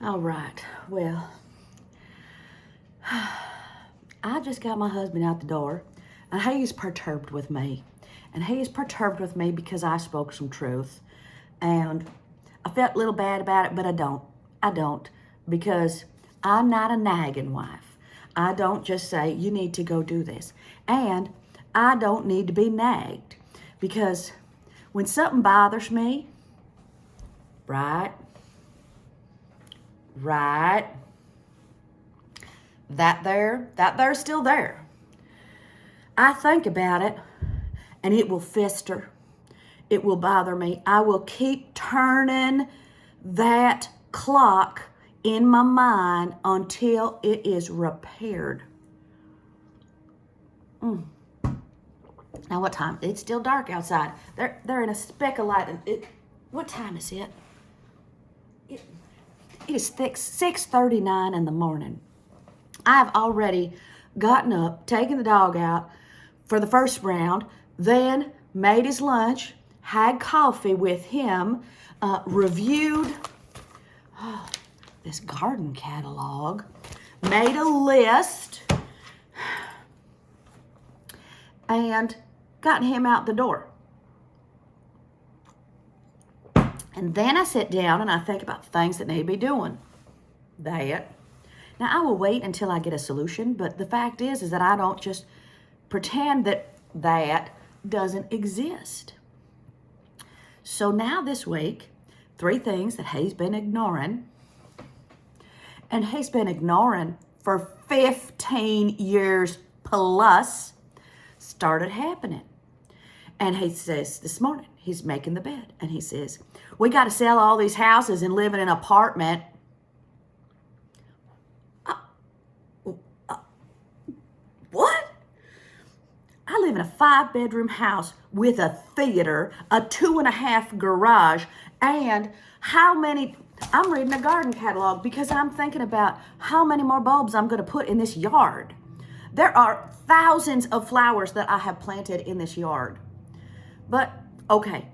All right, well, I just got my husband out the door, and he is perturbed with me. And he is perturbed with me because I spoke some truth. And I felt a little bad about it, but I don't. I don't. Because I'm not a nagging wife. I don't just say, you need to go do this. And I don't need to be nagged. Because when something bothers me, right, that there's still there. I think about it, and it will fester. It will bother me. I will keep turning that clock in my mind until it is repaired. Now, what time? It's still dark outside. They're in a speck of light. What time is it? It is 6:39 in the morning. I've already gotten up, taken the dog out for the first round, then made his lunch, had coffee with him, reviewed this garden catalog, made a list, and gotten him out the door. And then I sit down and I think about things that need to be doing. That. Now, I will wait until I get a solution, but the fact is that I don't just pretend that doesn't exist. So now this week, 3 things that he's been ignoring, and he's been ignoring for 15 years plus, started happening. And he says this morning, he's making the bed, and he says, we got to sell all these houses and live in an apartment. What? I live in a 5-bedroom house with a theater, a 2.5 garage, and how many, I'm reading a garden catalog because I'm thinking about how many more bulbs I'm going to put in this yard. There are thousands of flowers that I have planted in this yard. But, okay,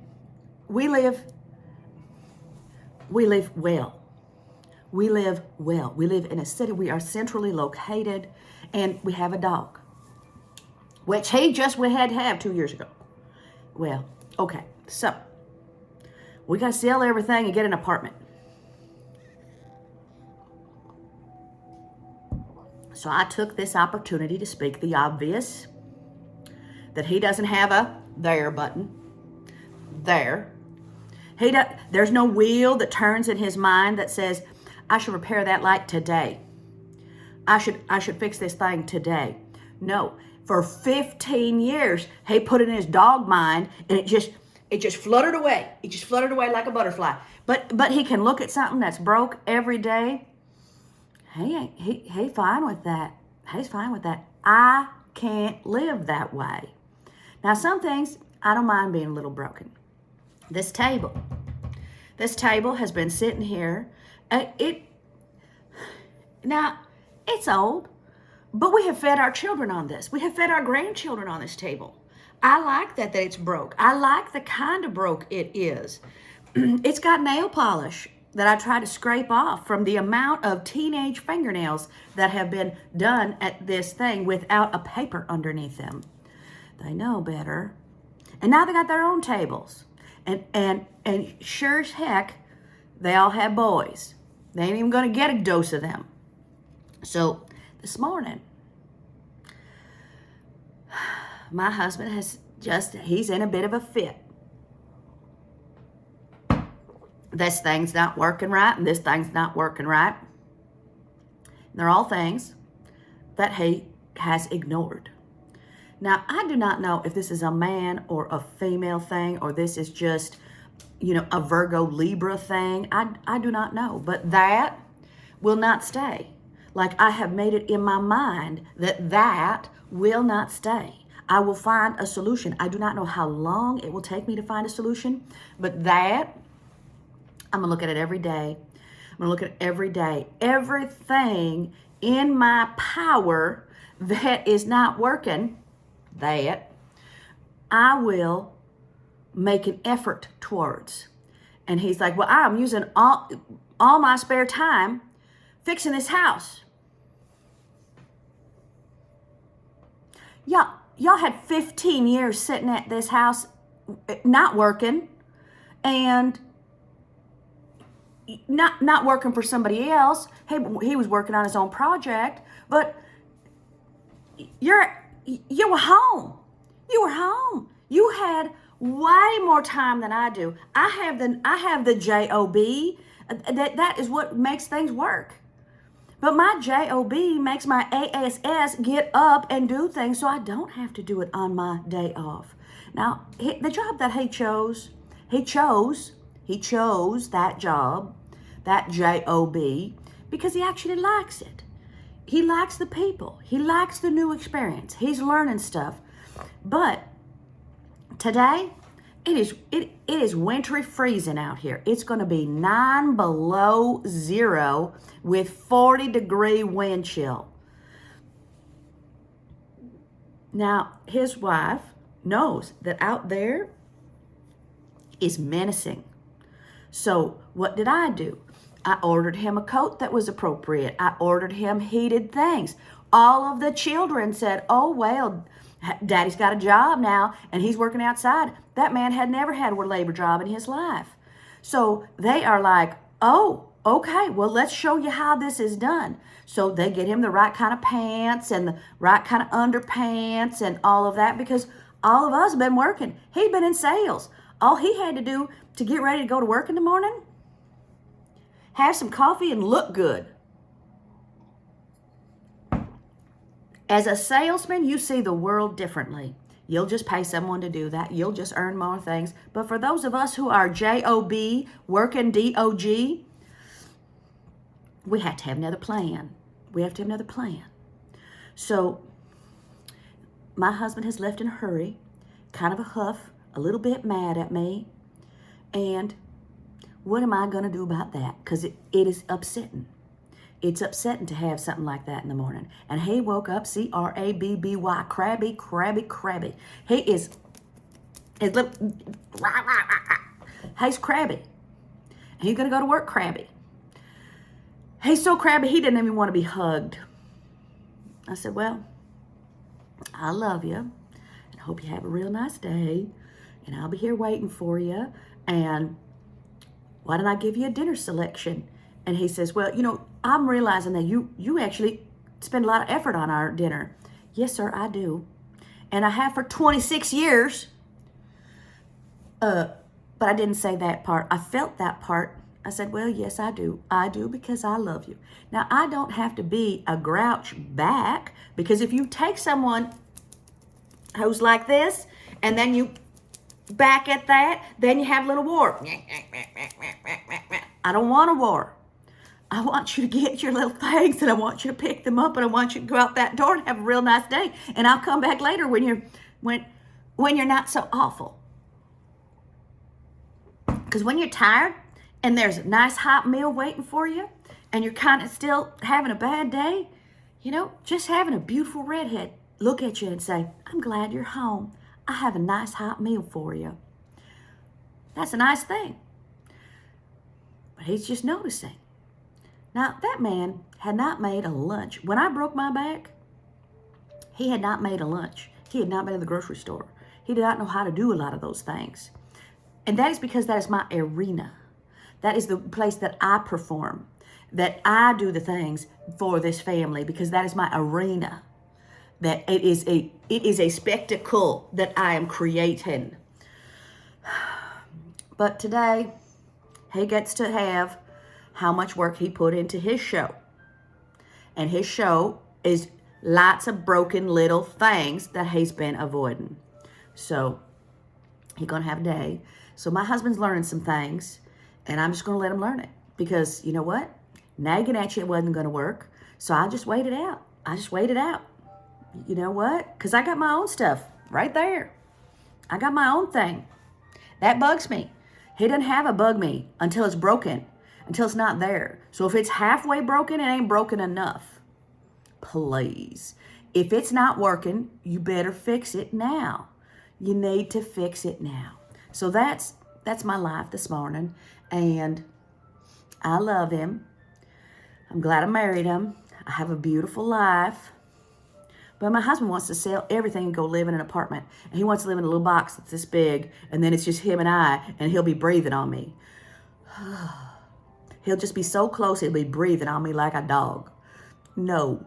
we live well. We live well. We live in a city. We are centrally located, and we have a dog, which he just had to have 2 years ago. Well, okay, so we got to sell everything and get an apartment. So I took this opportunity to speak the obvious, that he doesn't have a there button. There. There's no wheel that turns in his mind that says, I should repair that light today. I should fix this thing today. No. For 15 years, he put it in his dog mind, and it just fluttered away. It just fluttered away like a butterfly. But he can look at something that's broke every day. He fine with that. He's fine with that. I can't live that way. Now, some things I don't mind being a little broken. This table has been sitting here. Now, it's old, but we have fed our children on this. We have fed our grandchildren on this table. I like that it's broke. I like the kind of broke it is. It's got nail polish that I try to scrape off from the amount of teenage fingernails that have been done at this thing without a paper underneath them. They know better. And now they got their own tables. And sure as heck, they all have boys. They ain't even going to get a dose of them. So this morning, my husband he's in a bit of a fit. This thing's not working right, and this thing's not working right. They're all things that he has ignored. Now, I do not know if this is a man or a female thing, or this is just, a Virgo Libra thing. I do not know, but that will not stay. Like, I have made it in my mind that will not stay. I will find a solution. I do not know how long it will take me to find a solution, but that, I'm going to look at it every day. I'm going to look at it every day. Everything in my power that is not working, that I will make an effort towards. And he's like, well, I'm using all my spare time fixing this house. Y'all had 15 years sitting at this house not working and not working for somebody else. He was working on his own project, but you were home. You were home. You had way more time than I do. I have the job. That is what makes things work. But my job makes my ass get up and do things so I don't have to do it on my day off. Now, the job that he chose that job, that job, because he actually likes it. He likes the people. He likes the new experience. He's learning stuff. But today, it is wintry freezing out here. It's going to be 9 below zero with 40-degree wind chill. Now, his wife knows that out there is menacing. So what did I do? I ordered him a coat that was appropriate. I ordered him heated things. All of the children said, oh, well, Daddy's got a job now and he's working outside. That man had never had a labor job in his life. So they are like, oh, okay, well, let's show you how this is done. So they get him the right kind of pants and the right kind of underpants and all of that, because all of us have been working. He'd been in sales. All he had to do to get ready to go to work in the morning, have some coffee and look good. As a salesman, you see the world differently. You'll just pay someone to do that. You'll just earn more things. But for those of us who are JOB, working DOG, we have to have another plan. We have to have another plan. So my husband has left in a hurry, kind of a huff, a little bit mad at me. And what am I going to do about that? Because it is upsetting. It's upsetting to have something like that in the morning. And he woke up, crabby, crabby. He's crabby. He's going to go to work crabby. He's so crabby, he didn't even want to be hugged. I said, well, I love you. And I hope you have a real nice day. And I'll be here waiting for you. And why don't I give you a dinner selection? And he says, well, I'm realizing that you actually spend a lot of effort on our dinner. Yes, sir, I do. And I have for 26 years. But I didn't say that part. I felt that part. I said, well, yes, I do. I do because I love you. Now, I don't have to be a grouch back, because if you take someone who's like this and then you back at that, then you have a little war. I don't want a war. I want you to get your little things, and I want you to pick them up, and I want you to go out that door and have a real nice day. And I'll come back later when you're not so awful. Because when you're tired and there's a nice hot meal waiting for you and you're kind of still having a bad day, just having a beautiful redhead look at you and say, I'm glad you're home. I have a nice hot meal for you. That's a nice thing. But he's just noticing. Now, that man had not made a lunch. When I broke my back, he had not made a lunch. He had not been to the grocery store. He did not know how to do a lot of those things. And that is because that is my arena. That is the place that I perform, that I do the things for this family, because that is my arena. That it is a spectacle that I am creating. But today, he gets to have how much work he put into his show. And his show is lots of broken little things that he's been avoiding. So he's going to have a day. So my husband's learning some things, and I'm just going to let him learn it. Because you know what? Nagging at you wasn't going to work. So I just waited out. You know what? Because I got my own stuff right there. I got my own thing. That bugs me. He doesn't have a bug me until it's broken, until it's not there. So if it's halfway broken, it ain't broken enough. Please. If it's not working, you better fix it now. You need to fix it now. So that's my life this morning. And I love him. I'm glad I married him. I have a beautiful life. But my husband wants to sell everything and go live in an apartment. And he wants to live in a little box that's this big, and then it's just him and I, and he'll be breathing on me. He'll just be so close, he'll be breathing on me like a dog. No,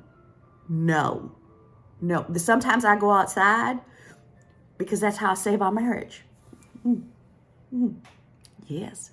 no, no. Sometimes I go outside because that's how I save our marriage. Yes.